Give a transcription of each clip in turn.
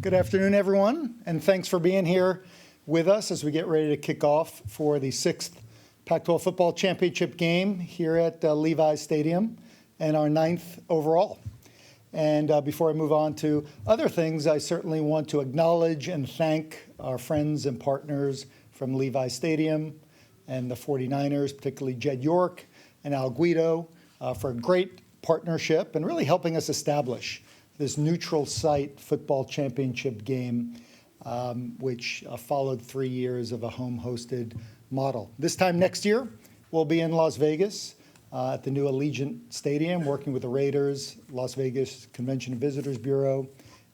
Good afternoon, everyone, and thanks for being here with us as we get ready to kick off for the 6th Pac-12 Football Championship Game here at Levi's Stadium and our 9th overall. And before I move on to other things, I certainly want to acknowledge and thank our friends and partners from Levi's Stadium and the 49ers, particularly Jed York and Al Guido, for a great partnership and really helping us establish this neutral site football championship game, which followed 3 years of a home-hosted model. This time next year, we'll be in Las Vegas at the new Allegiant Stadium, working with the Raiders, Las Vegas Convention and Visitors Bureau,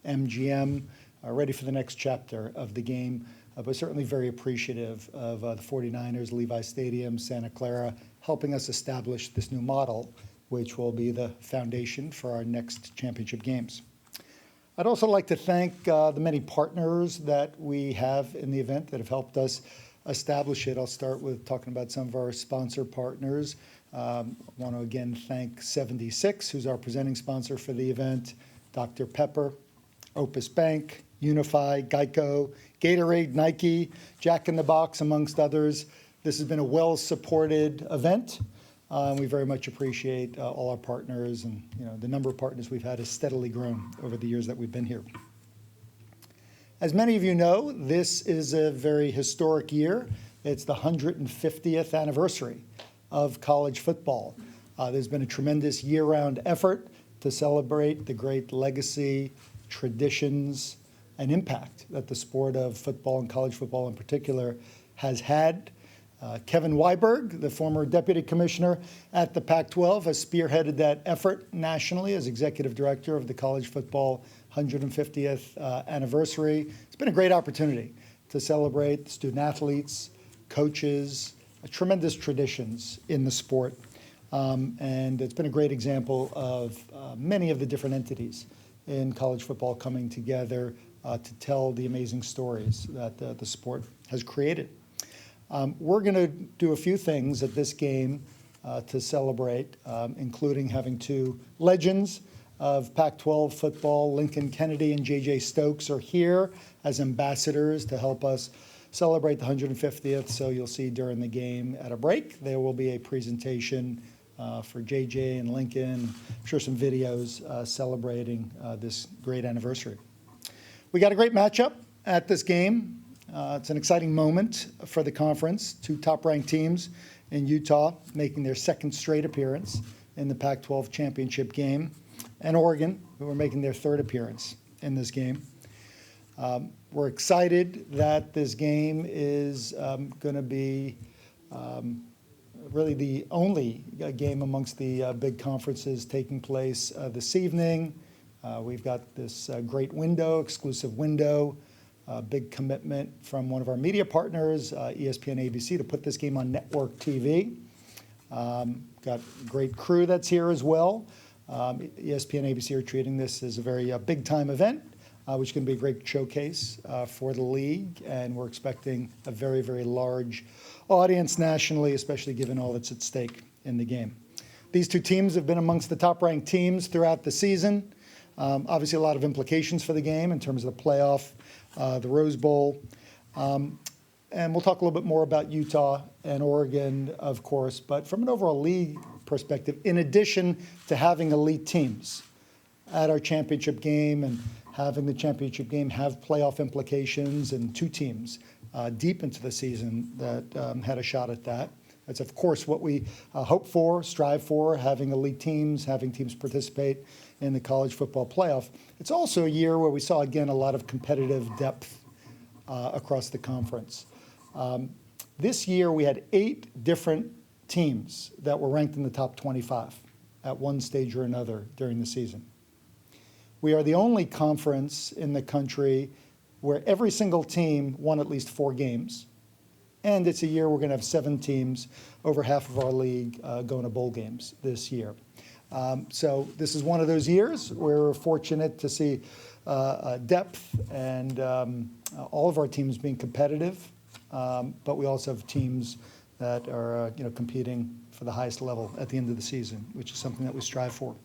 MGM, ready for the next chapter of the game, but certainly very appreciative of the 49ers, Levi's Stadium, Santa Clara, helping us establish this new model, which will be the foundation for our next championship games. I'd also like to thank the many partners that we have in the event that have helped us establish it. I'll start with talking about some of our sponsor partners. I want to again thank 76, who's our presenting sponsor for the event, Dr. Pepper, Opus Bank, Unify, Geico, Gatorade, Nike, Jack in the Box, amongst others. This has been a well-supported event. We very much appreciate all our partners, and the number of partners we've had has steadily grown over the years that we've been here. As many of you know, this is a very historic year. It's the 150th anniversary of college football. There's been a tremendous year-round effort to celebrate the great legacy, traditions, and impact that the sport of football and college football in particular has had. Kevin Weiberg, the former deputy commissioner at the Pac-12, has spearheaded that effort nationally as executive director of the college football 150th anniversary. It's been a great opportunity to celebrate student athletes, coaches, tremendous traditions in the sport. And it's been a great example of many of the different entities in college football coming together to tell the amazing stories that the sport has created. We're going to do a few things at this game to celebrate, including having two legends of Pac-12 football. Lincoln Kennedy and J.J. Stokes are here as ambassadors to help us celebrate the 150th. So you'll see during the game at a break, there will be a presentation for J.J. and Lincoln. I'm sure some videos celebrating this great anniversary. We got a great matchup at this game. It's an exciting moment for the conference. Two top-ranked teams in Utah making their second straight appearance in the Pac-12 Championship Game, and Oregon, who are making their third appearance in this game. We're excited that this game is going to be really the only game amongst the big conferences taking place this evening. We've got this great window, exclusive window, big commitment from one of our media partners, ESPN ABC, to put this game on network TV. Got a great crew that's here as well. ESPN ABC are treating this as a very big-time event, which is going to be a great showcase for the league, and we're expecting a very, very large audience nationally, especially given all that's at stake in the game. These two teams have been amongst the top-ranked teams throughout the season. Obviously, a lot of implications for the game in terms of the playoff, the Rose Bowl. And we'll talk a little bit more about Utah and Oregon, of course. But from an overall league perspective, in addition to having elite teams at our championship game and having the championship game have playoff implications and two teams deep into the season that had a shot at that. That's, of course, what we hope for, strive for, having elite teams, having teams participate in the college football playoff. It's also a year where we saw, again, a lot of competitive depth across the conference. This year, we had 8 different teams that were ranked in the top 25 at one stage or another during the season. We are the only conference in the country where every single team won at least 4 games. And it's a year we're going to have 7 teams, over half of our league, going to bowl games this year. So this is one of those years where we're fortunate to see depth and all of our teams being competitive, but we also have teams that are competing for the highest level at the end of the season, which is something that we strive for.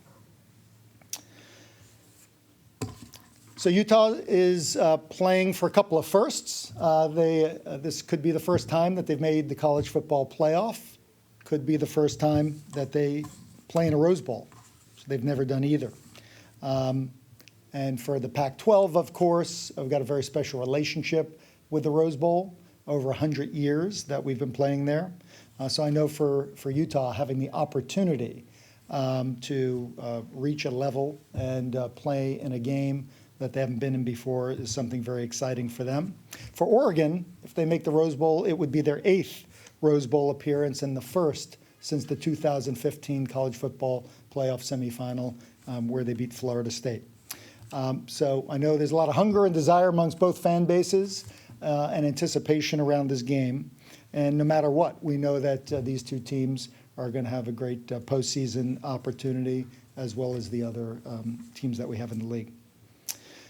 So Utah is playing for a couple of firsts. This could be the first time that they've made the college football playoff. Could be the first time that they play in a Rose Bowl. So they've never done either. And for the Pac-12, of course, we've got a very special relationship with the Rose Bowl, over 100 years that we've been playing there. So I know for Utah, having the opportunity to reach a level and play in a game that they haven't been in before is something very exciting for them. For Oregon, if they make the Rose Bowl, it would be their 8th Rose Bowl appearance and the first since the 2015 college football playoff semifinal where they beat Florida State. So I know there's a lot of hunger and desire amongst both fan bases and anticipation around this game. And no matter what, we know that these two teams are going to have a great postseason opportunity, as well as the other teams that we have in the league.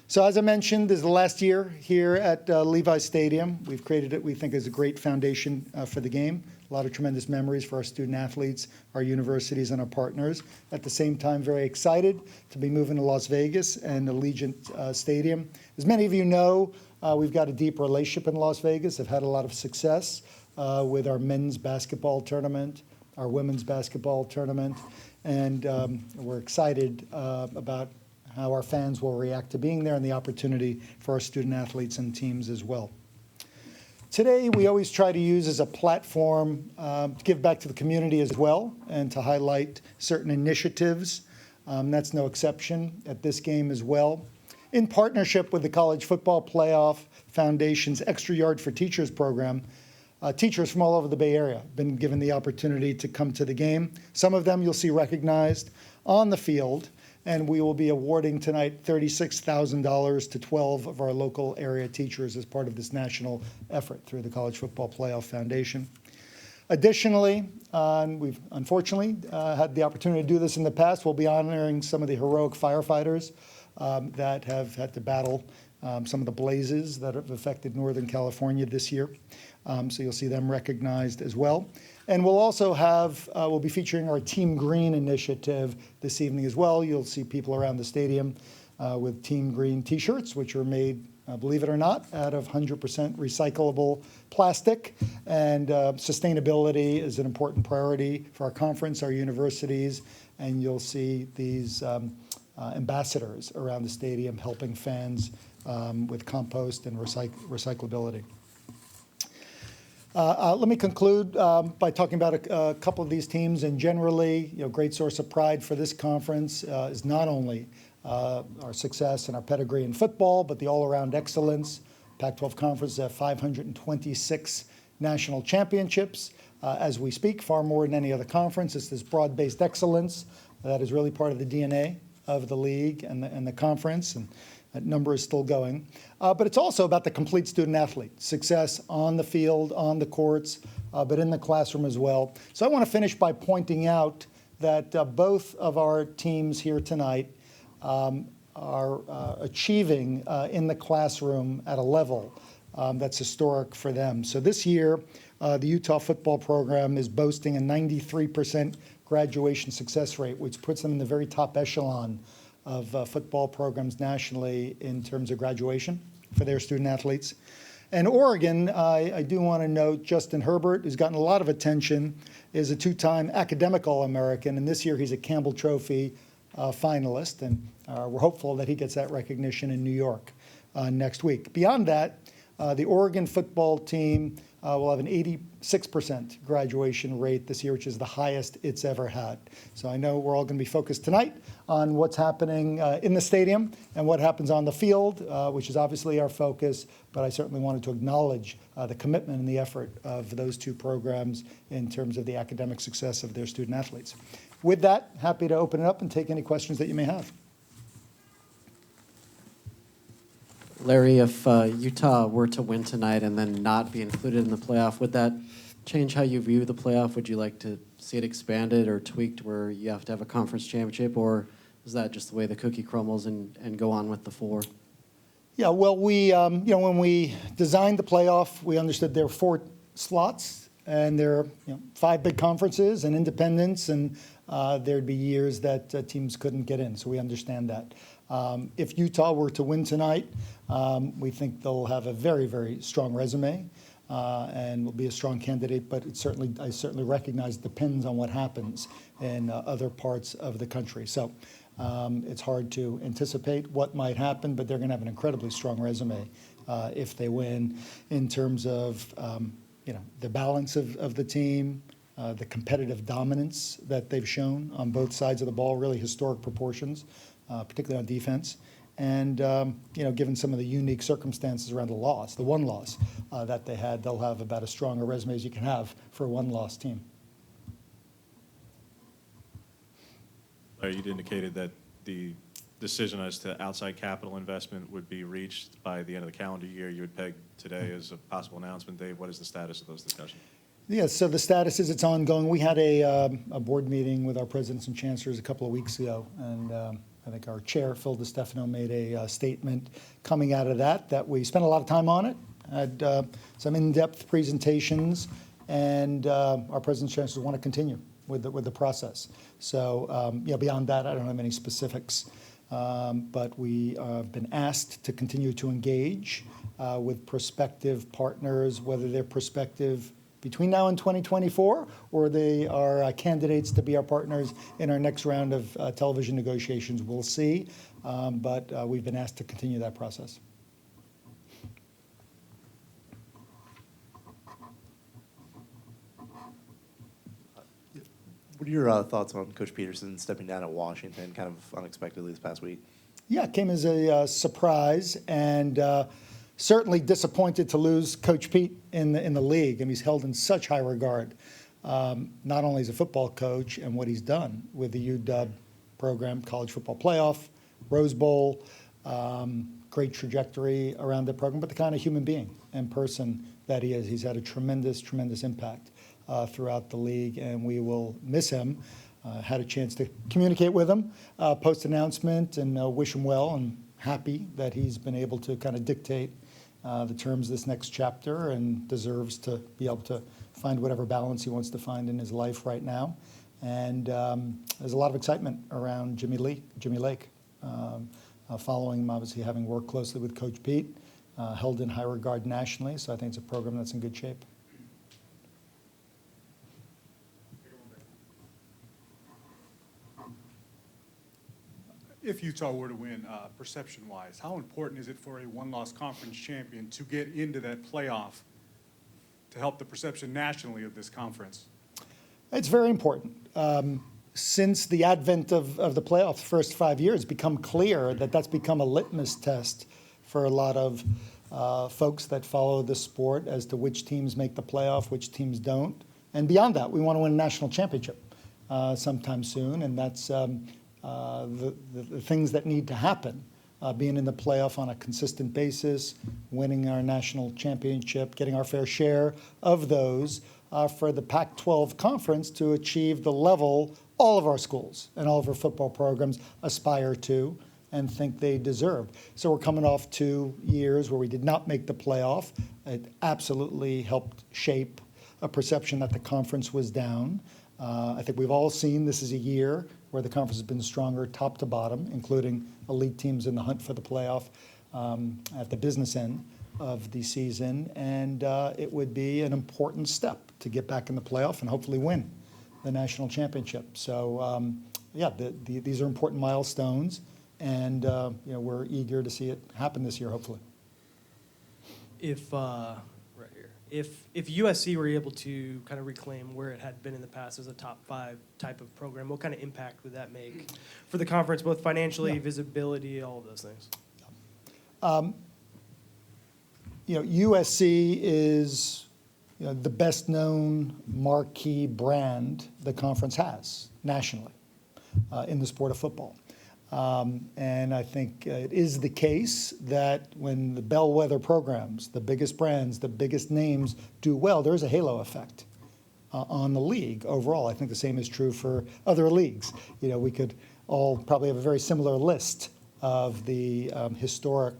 So as I mentioned, this is the last year here at Levi Stadium. We've created it, we think, as a great foundation for the game. A lot of tremendous memories for our student athletes, our universities, and our partners. At the same time, very excited to be moving to Las Vegas and Allegiant Stadium. As many of you know, we've got a deep relationship in Las Vegas. I've had a lot of success with our men's basketball tournament, our women's basketball tournament, and we're excited about how our fans will react to being there and the opportunity for our student athletes and teams as well. Today, we always try to use as a platform to give back to the community as well and to highlight certain initiatives. That's no exception at this game as well. In partnership with the College Football Playoff Foundation's Extra Yard for Teachers program, teachers from all over the Bay Area have been given the opportunity to come to the game. Some of them you'll see recognized on the field, and we will be awarding tonight $36,000 to 12 of our local area teachers as part of this national effort through the College Football Playoff Foundation. Additionally, we've unfortunately had the opportunity to do this in the past. We'll be honoring some of the heroic firefighters that have had to battle some of the blazes that have affected Northern California this year. So you'll see them recognized as well. And we'll also have, we'll be featuring our Team Green initiative this evening as well. You'll see people around the stadium with Team Green t-shirts, which are made, believe it or not, out of 100% recyclable plastic. And sustainability is an important priority for our conference, our universities, and you'll see these ambassadors around the stadium helping fans with compost and recyclability. Let me conclude by talking about a couple of these teams. And generally, great source of pride for this conference is not only our success and our pedigree in football, but the all-around excellence. Pac-12 Conference has 526 national championships as we speak, far more than any other conference. It's this broad-based excellence that is really part of the DNA of the league and the conference, and that number is still going. But it's also about the complete student athlete, success on the field, on the courts, but in the classroom as well. So I want to finish by pointing out that both of our teams here tonight are achieving in the classroom at a level that's historic for them. So this year, the Utah football program is boasting a 93% graduation success rate, which puts them in the very top echelon of football programs nationally in terms of graduation for their student athletes. And Oregon, I do want to note Justin Herbert, who's gotten a lot of attention, is a two-time academic All-American, and this year he's a Campbell Trophy finalist, and we're hopeful that he gets that recognition in New York next week. Beyond that, the Oregon football team will have an 86% graduation rate this year, which is the highest it's ever had. So I know we're all going to be focused tonight on what's happening in the stadium and what happens on the field, which is obviously our focus, but I certainly wanted to acknowledge the commitment and the effort of those two programs in terms of the academic success of their student athletes. With that, happy to open it up and take any questions that you may have. Larry, if Utah were to win tonight and then not be included in the playoff, would that change how you view the playoff? Would you like to see it expanded or tweaked where you have to have a conference championship, or is that just the way the cookie crumbles and go on with the 4? Yeah, well, we, when we designed the playoff, we understood there were 4 slots, and there are 5 big conferences and independents, and there'd be years that teams couldn't get in, so we understand that. If Utah were to win tonight, we think they'll have a very, very strong resume and will be a strong candidate, but I certainly recognize it depends on what happens in other parts of the country. So it's hard to anticipate what might happen, but they're going to have an incredibly strong resume if they win in terms of the balance of the team, the competitive dominance that they've shown on both sides of the ball, really historic proportions, particularly on defense. And, given some of the unique circumstances around the one loss that they had, they'll have about as strong a resume as you can have for a one-loss team. Larry, you'd indicated that the decision as to outside capital investment would be reached by the end of the calendar year. You would peg today as a possible announcement. Dave, what is the status of those discussions? Yeah, so the status is it's ongoing. We had a board meeting with our presidents and chancellors a couple of weeks ago, and I think our chair, Phil DeStefano, made a statement coming out of that we spent a lot of time on it, had some in-depth presentations, and our presidents and chancellors want to continue with the process. So, beyond that, I don't have any specifics, but we have been asked to continue to engage with prospective partners, whether they're prospective between now and 2024, or they are candidates to be our partners in our next round of television negotiations. We'll see, but we've been asked to continue that process. What are your thoughts on Coach Peterson stepping down at Washington kind of unexpectedly this past week? Yeah, it came as a surprise, and certainly disappointed to lose Coach Pete in the league, and he's held in such high regard, not only as a football coach and what he's done with the UW program, college football playoff, Rose Bowl, great trajectory around the program, but the kind of human being and person that he is. He's had a tremendous, tremendous impact throughout the league, and we will miss him. Had a chance to communicate with him post-announcement and wish him well, and happy that he's been able to kind of dictate the terms of this next chapter and deserves to be able to find whatever balance he wants to find in his life right now. And there's a lot of excitement around Jimmy Lake, following him, obviously having worked closely with Coach Pete, held in high regard nationally. So I think it's a program that's in good shape. If Utah were to win, perception-wise, how important is it for a one-loss conference champion to get into that playoff to help the perception nationally of this conference? It's very important. Since the advent of the playoff, the first 5 years, it's become clear that that's become a litmus test for a lot of folks that follow the sport as to which teams make the playoff, which teams don't. And beyond that, we want to win a national championship sometime soon, and that's the things that need to happen. Being in the playoff on a consistent basis, winning our national championship, getting our fair share of those for the Pac-12 conference to achieve the level all of our schools and all of our football programs aspire to and think they deserve. So we're coming off 2 years where we did not make the playoff. It absolutely helped shape a perception that the conference was down. I think we've all seen this is a year where the conference has been stronger top to bottom, including elite teams in the hunt for the playoff at the business end of the season. And it would be an important step to get back in the playoff and hopefully win the national championship. So, these are important milestones, and we're eager to see it happen this year, hopefully. If USC were able to kind of reclaim where it had been in the past as a top 5 type of program, what kind of impact would that make for the conference, both financially, visibility, all of those things? USC is the best known marquee brand the conference has nationally in the sport of football. And I think it is the case that when the bellwether programs, the biggest brands, the biggest names do well, there is a halo effect on the league overall. I think the same is true for other leagues. We could all probably have a very similar list of the historic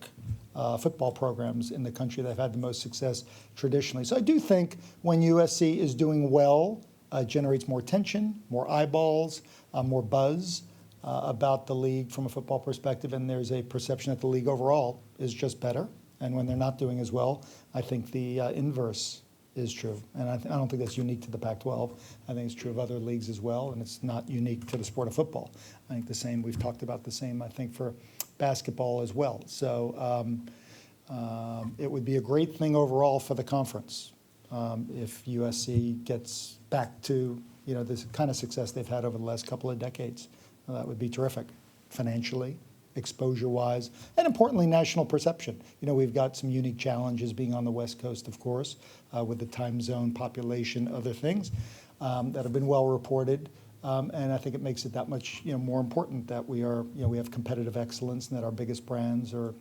football programs in the country that have had the most success traditionally. So I do think when USC is doing well, it generates more attention, more eyeballs, more buzz about the league from a football perspective, and there's a perception that the league overall is just better. And when they're not doing as well, I think the inverse is true. And I don't think that's unique to the Pac-12. I think it's true of other leagues as well, and it's not unique to the sport of football. I think the same, we've talked about the same, I think, for basketball as well. So it would be a great thing overall for the conference if USC gets back to this kind of success they've had over the last couple of decades. That would be terrific, financially, exposure-wise, and importantly, national perception. We've got some unique challenges being on the West Coast, of course, with the time zone, population, other things that have been well reported. And I think it makes it that much more important that we have competitive excellence and that our biggest brands are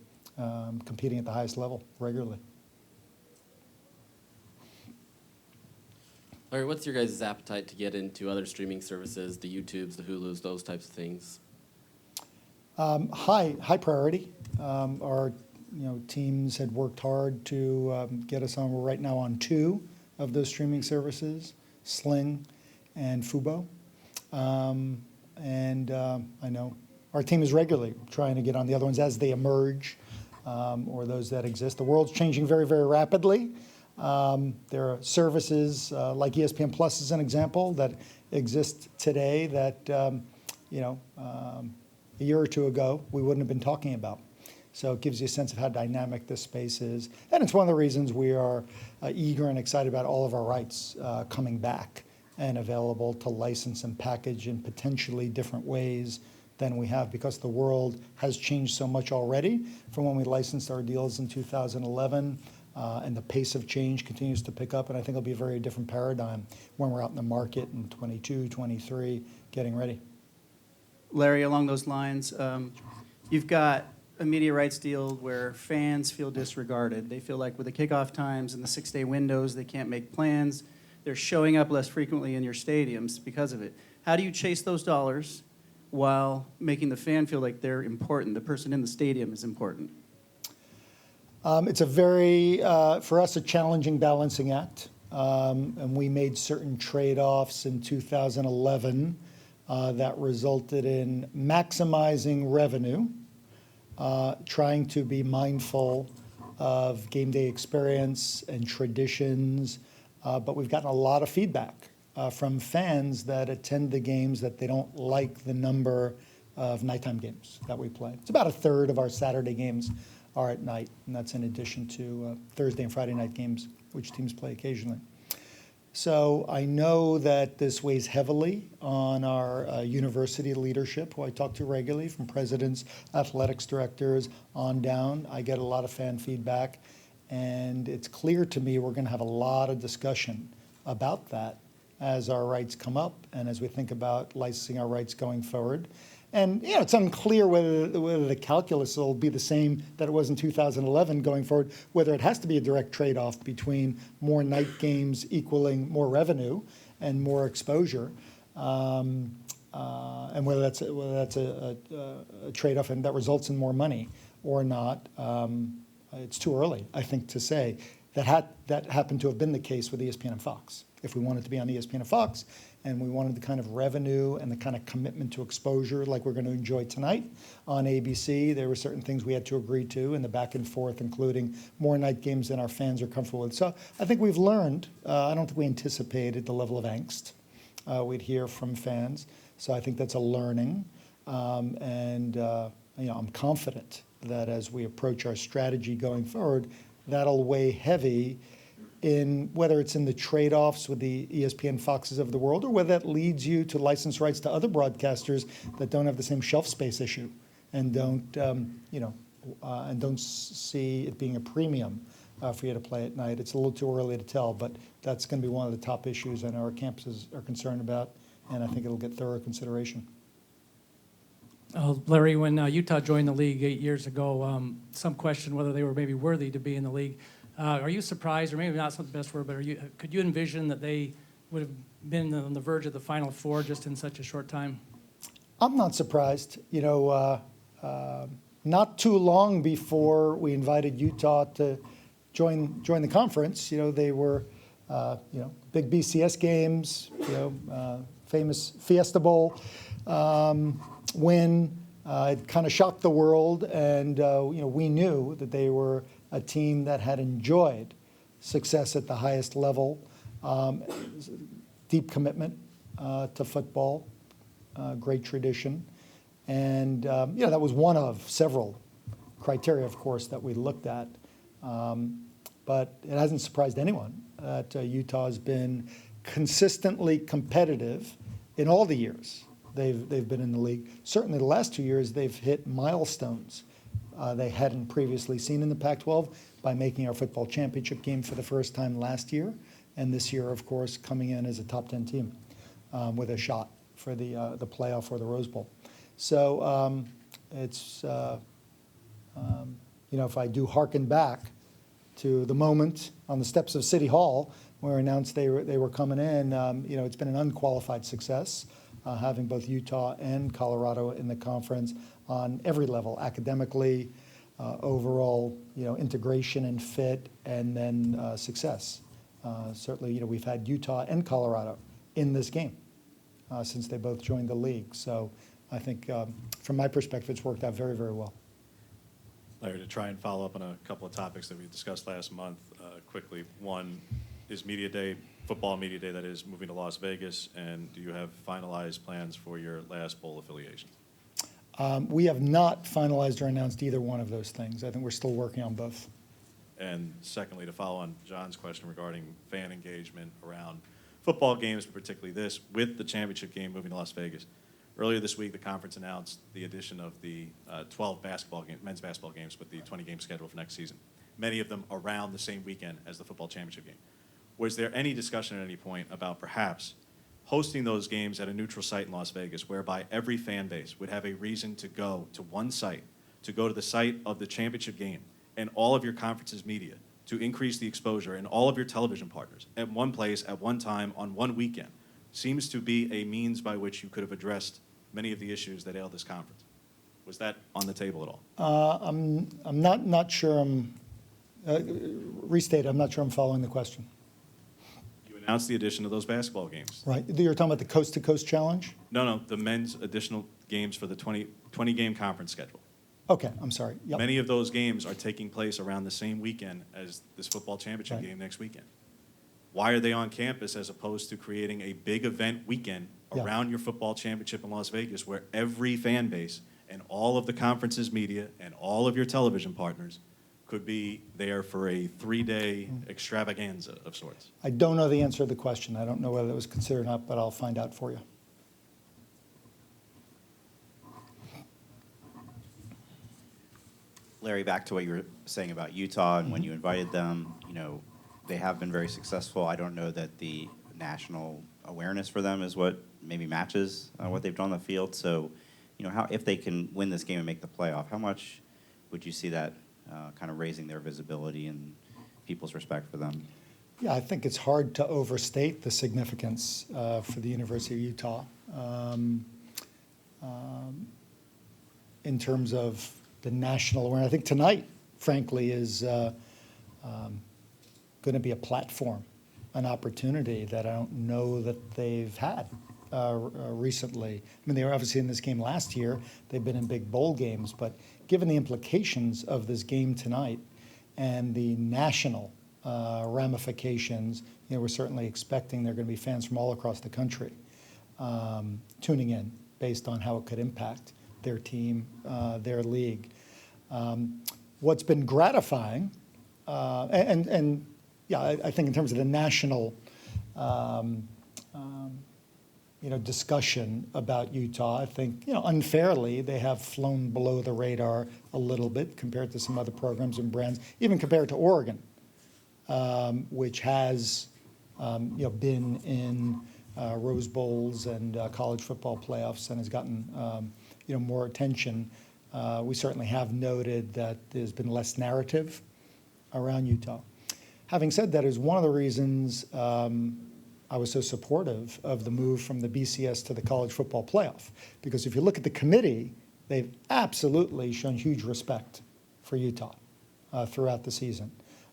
competing at the highest level regularly. Larry, what's your guys' appetite to get into other streaming services, the YouTubes, the Hulus, those types of things? High priority. Our teams had worked hard to get us on. We're right now on 2 of those streaming services, Sling and Fubo. I know our team is regularly trying to get on the other ones as they emerge or those that exist. The world's changing very, very rapidly. There are services like ESPN Plus is an example that exist today that a year or 2 ago we wouldn't have been talking about. So it gives you a sense of how dynamic this space is, and it's one of the reasons we are eager and excited about all of our rights coming back and available to license and package in potentially different ways than we have, because the world has changed so much already from when we licensed our deals in 2011. And the pace of change continues to pick up, and I think it'll be a very different paradigm when we're out in the market in 22, 23, getting ready. Larry, along those lines, you've got a media rights deal where fans feel disregarded. They feel like with the kickoff times and the 6-day windows, they can't make plans. They're showing up less frequently in your stadiums because of it. How do you chase those dollars while making the fan feel like they're important, the person in the stadium is important? It's a very, for us, a challenging balancing act. And we made certain trade-offs in 2011 that resulted in maximizing revenue, trying to be mindful of game day experience and traditions. But we've gotten a lot of feedback from fans that attend the games that they don't like the number of nighttime games that we play. It's about 1/3 of our Saturday games are at night, and that's in addition to Thursday and Friday night games, which teams play occasionally. So I know that this weighs heavily on our university leadership, who I talk to regularly, from presidents, athletics directors, on down. I get a lot of fan feedback, and it's clear to me we're going to have a lot of discussion about that as our rights come up and as we think about licensing our rights going forward. And it's unclear whether the calculus will be the same that it was in 2011 going forward, whether it has to be a direct trade-off between more night games equaling more revenue and more exposure, and whether that's a trade-off and that results in more money or not. It's too early, I think, to say. That happened to have been the case with ESPN and Fox. If we wanted to be on ESPN and Fox, and we wanted the kind of revenue and the kind of commitment to exposure like we're going to enjoy tonight on ABC, there were certain things we had to agree to in the back and forth, including more night games than our fans are comfortable with. So I think we've learned. I don't think we anticipated the level of angst we'd hear from fans. So I think that's a learning. I'm confident that as we approach our strategy going forward, that'll weigh heavy in whether it's in the trade-offs with the ESPN Foxes of the world, or whether that leads you to license rights to other broadcasters that don't have the same shelf space issue and don't see it being a premium for you to play at night. It's a little too early to tell, but that's going to be one of the top issues I know our campuses are concerned about, and I think it'll get thorough consideration. Larry, when Utah joined the league 8 years ago, some questioned whether they were maybe worthy to be in the league. Are you surprised, or maybe not the best word, but could you envision that they would have been on the verge of the Final Four just in such a short time? I'm not surprised. Not too long before we invited Utah to join the conference, they were, big BCS games, famous Fiesta Bowl. win. It kind of shocked the world, and we knew that they were a team that had enjoyed success at the highest level, deep commitment to football, great tradition, and that was one of several criteria, of course, that we looked at. But it hasn't surprised anyone that Utah has been consistently competitive in all the years they've been in the league. Certainly the last 2 years, they've hit milestones they hadn't previously seen in the Pac-12 by making our football championship game for the first time last year, and this year, of course, coming in as a top 10 team with a shot for the playoff or the Rose Bowl. So it's, if I do hearken back to the moment on the steps of City Hall where announced they were coming in, it's been an unqualified success, having both Utah and Colorado in the conference on every level, academically, overall, integration and fit, and then success. Certainly, we've had Utah and Colorado in this game since they both joined the league. So I think, from my perspective, it's worked out very, very well. Larry, to try and follow up on a couple of topics that we discussed last month quickly. One is Media Day, football Media Day, that is, moving to Las Vegas, and do you have finalized plans for your last bowl affiliations? We have not finalized or announced either one of those things. I think we're still working on both. And secondly, to follow on John's question regarding fan engagement around football games, particularly this, with the championship game moving to Las Vegas. Earlier this week, the conference announced the addition of the 12 men's basketball games with the 20-game schedule for next season, many of them around the same weekend as the football championship game. Was there any discussion at any point about perhaps hosting those games at a neutral site in Las Vegas, whereby every fan base would have a reason to go to one site, to go to the site of the championship game, and all of your conference's media, to increase the exposure, and all of your television partners at one place, at one time, on one weekend, seems to be a means by which you could have addressed many of the issues that ail this conference. Was that on the table at all? I'm not sure restate, I'm not sure I'm following the question. You announced the addition of those basketball games. Right, you're talking about the coast-to-coast challenge? No, the men's additional games for the 20-game conference schedule. Okay, I'm sorry. Yep. Many of those games are taking place around the same weekend as this football championship Right. game next weekend. Why are they on campus as opposed to creating a big event weekend Yeah. around your football championship in Las Vegas, where every fan base and all of the conference's media and all of your television partners could be there for a 3-day extravaganza of sorts? I don't know the answer to the question. I don't know whether it was considered or not, but I'll find out for you. Larry, back to what you were saying about Utah and when you invited them, they have been very successful. I don't know that the national awareness for them is what maybe matches what they've done on the field. So, if they can win this game and make the playoff, how much would you see that kind of raising their visibility and people's respect for them? Yeah, I think it's hard to overstate the significance for the University of Utah in terms of the national awareness. I think tonight, frankly, is going to be a platform, an opportunity that I don't know that they've had recently. I mean, they were obviously in this game last year. They've been in big bowl games. But given the implications of this game tonight and the national ramifications, we're certainly expecting there are going to be fans from all across the country tuning in based on how it could impact their team, their league. What's been gratifying, I think in terms of the national discussion about Utah, I think, unfairly, they have flown below the radar a little bit compared to some other programs and brands, even compared to Oregon, which has, been in Rose Bowls and college football playoffs and has gotten, more attention. We certainly have noted that there's been less narrative around Utah. Having said that, is one of the reasons I was so supportive of the move from the BCS to the college football playoff. Because if you look at the committee, they've absolutely shown huge respect for Utah throughout the season.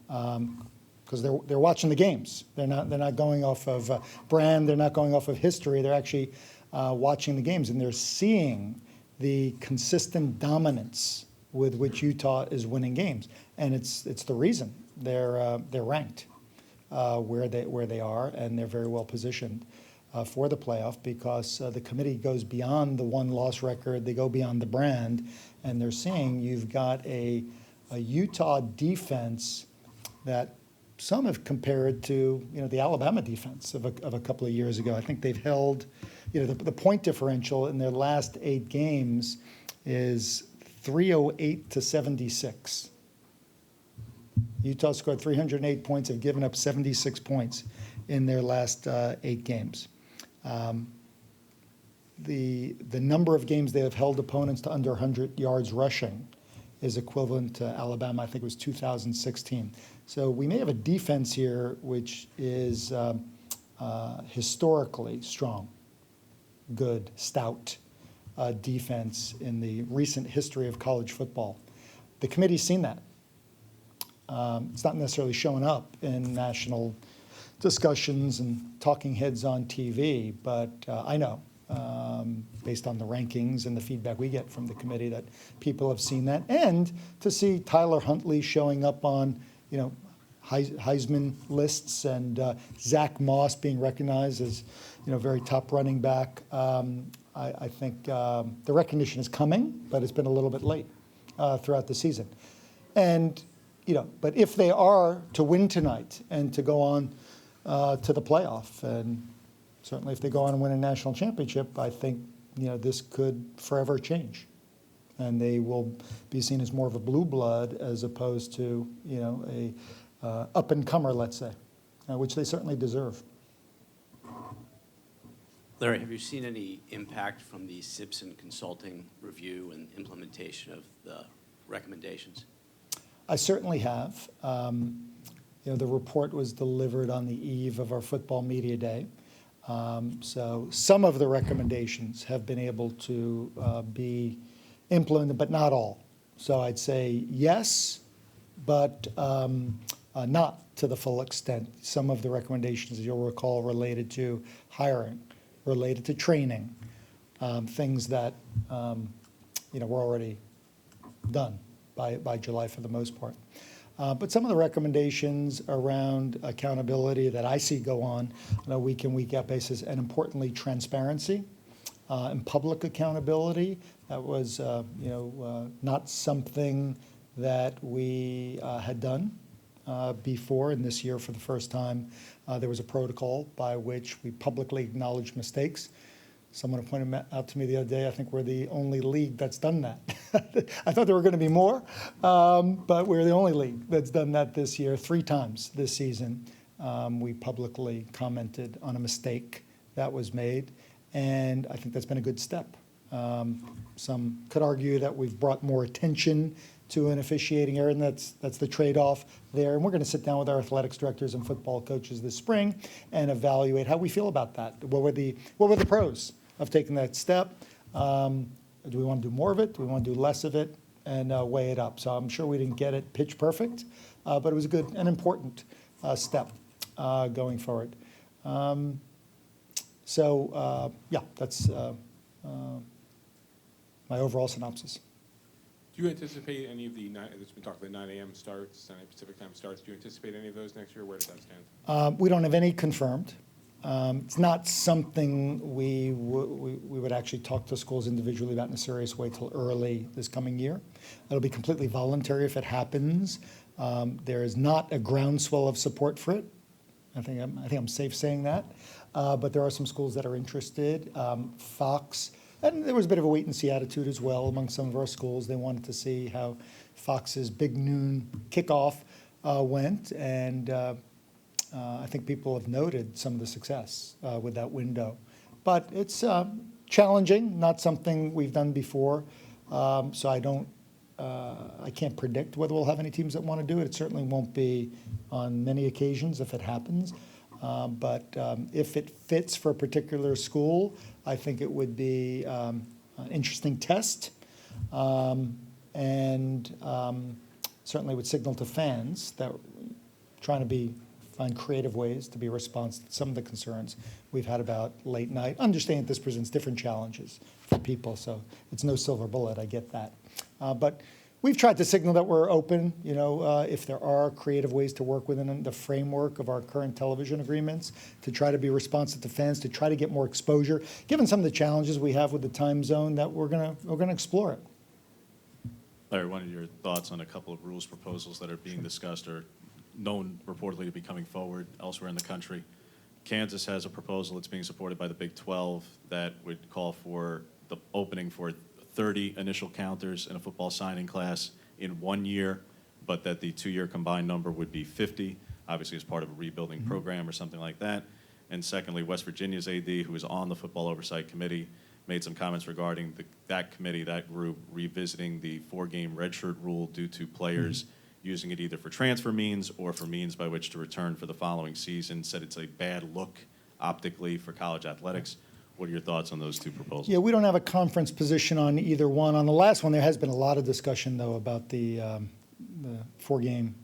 Because they're watching the games. They're not going off of brand. They're not going off of history. They're actually watching the games, and they're seeing the consistent dominance with which Utah is winning games, and it's the reason they're ranked where they are, and they're very well positioned for the playoff because the committee goes beyond the one-loss record. They go beyond the brand, and they're saying you've got a Utah defense that some have compared to, the Alabama defense of a couple of years ago. I think they've held, the point differential in their last 8 games is 308 to 76. Utah scored 308 points, have given up 76 points in their last 8 games. The number of games they have held opponents to under 100 yards rushing is equivalent to Alabama. I think it was 2016. So we may have a defense here which is historically strong, good, stout defense in the recent history of college football. The committee's seen that. It's not necessarily showing up in national discussions and talking heads on TV, but I know, based on the rankings and the feedback we get from the committee, that people have seen that. And to see Tyler Huntley showing up on, Heisman lists and Zach Moss being recognized as, very top running back, I think the recognition is coming, but it's been a little bit late throughout the season. And, but if they are to win tonight and to go on to the playoff, and certainly if they go on and win a national championship, I think, this could forever change. And they will be seen as more of a blue blood as opposed to, a up-and-comer, let's say, which they certainly deserve. Larry, have you seen any impact from the Simpson Consulting review and implementation of the recommendations? I certainly have. The report was delivered on the eve of our football media day. So some of the recommendations have been able to be implemented, but not all. So I'd say yes, but not to the full extent. Some of the recommendations, as you'll recall, related to hiring, related to training, things that were already done by July for the most part. But some of the recommendations around accountability that I see go on a week in, week out basis, and importantly, transparency and public accountability. That was, not something that we had done before, and this year for the first time, there was a protocol by which we publicly acknowledge mistakes. Someone pointed out to me the other day, I think we're the only league that's done that. I thought there were going to be more, but we're the only league that's done that this year. 3 times this season, we publicly commented on a mistake that was made, and I think that's been a good step. Some could argue that we've brought more attention to an officiating error, and that's the trade-off there. And we're going to sit down with our athletics directors and football coaches this spring and evaluate how we feel about that. What were the pros of taking that step? Do we want to do more of it? Do we want to do less of it? And weigh it up. So I'm sure we didn't get it pitch perfect, but it was a good and important step going forward. That's my overall synopsis. Do you anticipate any of the, it's been talked about 9 a.m. starts, 9 a.m. Pacific time starts, do you anticipate any of those next year? Where does that stand? We don't have any confirmed. It's not something we would actually talk to schools individually about in a serious way till early this coming year. It'll be completely voluntary if it happens. There is not a groundswell of support for it. I think I'm safe saying that. But there are some schools that are interested. Fox, and there was a bit of a wait-and-see attitude as well among some of our schools. They wanted to see how Fox's big noon kickoff went, and I think people have noted some of the success with that window. But it's challenging, not something we've done before, so I can't predict whether we'll have any teams that want to do it. It certainly won't be on many occasions if it happens. But if it fits for a particular school, I think it would be an interesting test, and certainly would signal to fans that trying to be find creative ways to be responsive to some of the concerns we've had about late night. Understand this presents different challenges for people, so it's no silver bullet, I get that. But we've tried to signal that we're open, if there are creative ways to work within the framework of our current television agreements, to try to be responsive to fans, to try to get more exposure. Given some of the challenges we have with the time zone, that we're gonna explore it. Larry, what are your thoughts on a couple of rules proposals that are being discussed or known reportedly to be coming forward elsewhere in the country? Kansas has a proposal that's being supported by the Big 12 that would call for the opening for 30 initial counters in a football signing class in 1 year, but that the 2-year combined number would be 50, obviously as part of a rebuilding program or something like that. And secondly, West Virginia's AD, who is on the Football Oversight Committee, made some comments regarding that committee, that group, revisiting the 4-game redshirt rule due to players using it either for transfer means or for means by which to return for the following season, said it's a bad look optically for college athletics. What are your thoughts on those two proposals? Yeah, we don't have a conference position on either one. On the last one, there has been a lot of discussion, though, about the 4-game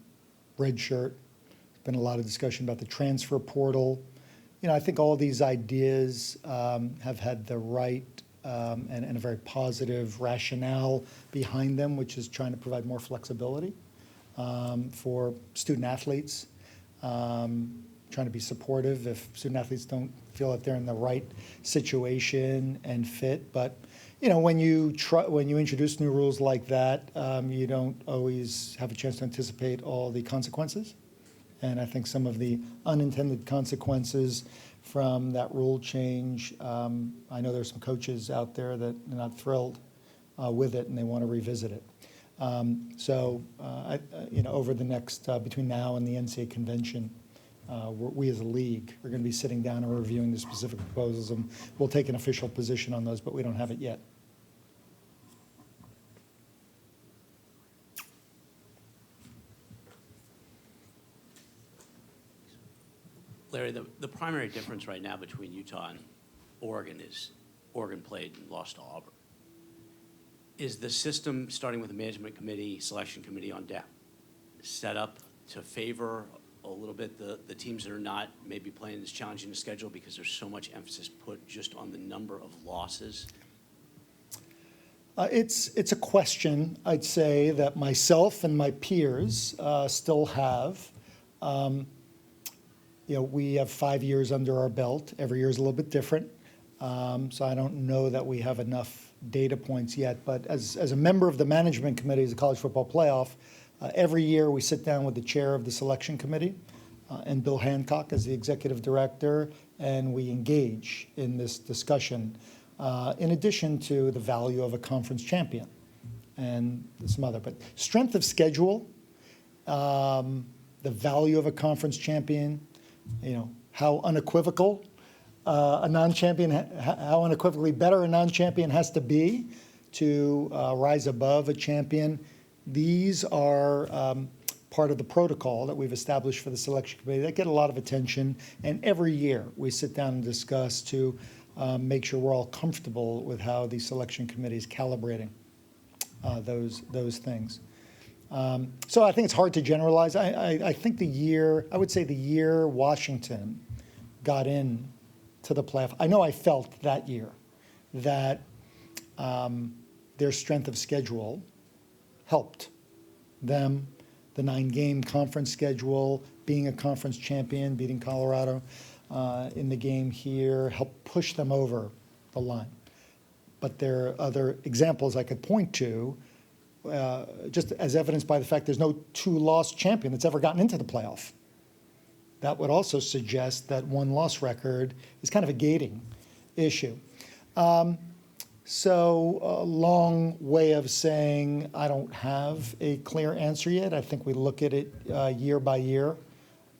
redshirt. There's been a lot of discussion about the transfer portal. I think all these ideas have had the right and a very positive rationale behind them, which is trying to provide more flexibility for student athletes, trying to be supportive if student athletes don't feel that they're in the right situation and fit. But when you introduce new rules like that, you don't always have a chance to anticipate all the consequences. And I think some of the unintended consequences from that rule change, I know there's some coaches out there that are not thrilled with it and they want to revisit it. Over the next, between now and the NCAA convention, we as a league are going to be sitting down and reviewing the specific proposals, and we'll take an official position on those, but we don't have it yet. Larry, the primary difference right now between Utah and Oregon is Oregon played and lost to Auburn. Is the system, starting with the management committee, selection committee on deck, set up to favor a little bit the teams that are not maybe playing as challenging a schedule because there's so much emphasis put just on the number of losses? It's a question, I'd say, that myself and my peers still have. We have 5 years under our belt. Every year is a little bit different. So I don't know that we have enough data points yet. But as a member of the management committee of the College Football Playoff, every year we sit down with the chair of the selection committee and Bill Hancock as the executive director, and we engage in this discussion in addition to the value of a conference champion and some other. But strength of schedule, the value of a conference champion, how unequivocal a non-champion, how unequivocally better a non-champion has to be to rise above a champion. These are part of the protocol that we've established for the selection committee that get a lot of attention. And every year we sit down and discuss to make sure we're all comfortable with how the selection committee is calibrating those things. So I think it's hard to generalize. I think I would say the year Washington got in to the playoff, I know I felt that year that their strength of schedule helped them. The 9-game conference schedule, being a conference champion, beating Colorado in the game here, helped push them over the line. But there are other examples I could point to, just as evidenced by the fact there's no 2-loss champion that's ever gotten into the playoff. That would also suggest that 1-loss record is kind of a gating issue. So a long way of saying I don't have a clear answer yet. I think we look at it year by year.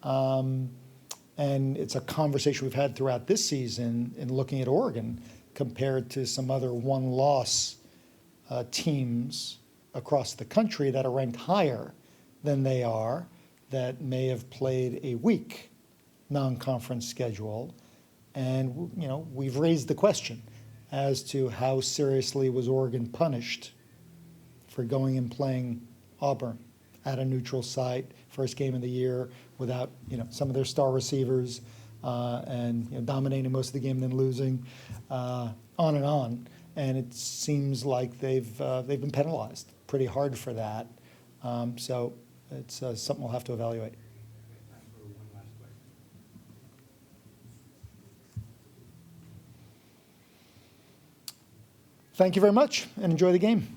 And it's a conversation we've had throughout this season in looking at Oregon compared to some other 1-loss teams across the country that are ranked higher than they are, that may have played a weak non-conference schedule. And, we've raised the question as to how seriously was Oregon punished for going and playing Auburn at a neutral site, first game of the year, without some of their star receivers, and dominating most of the game, then losing, on and on. And it seems like they've been penalized pretty hard for that. So it's something we'll have to evaluate. Thank you very much, and enjoy the game.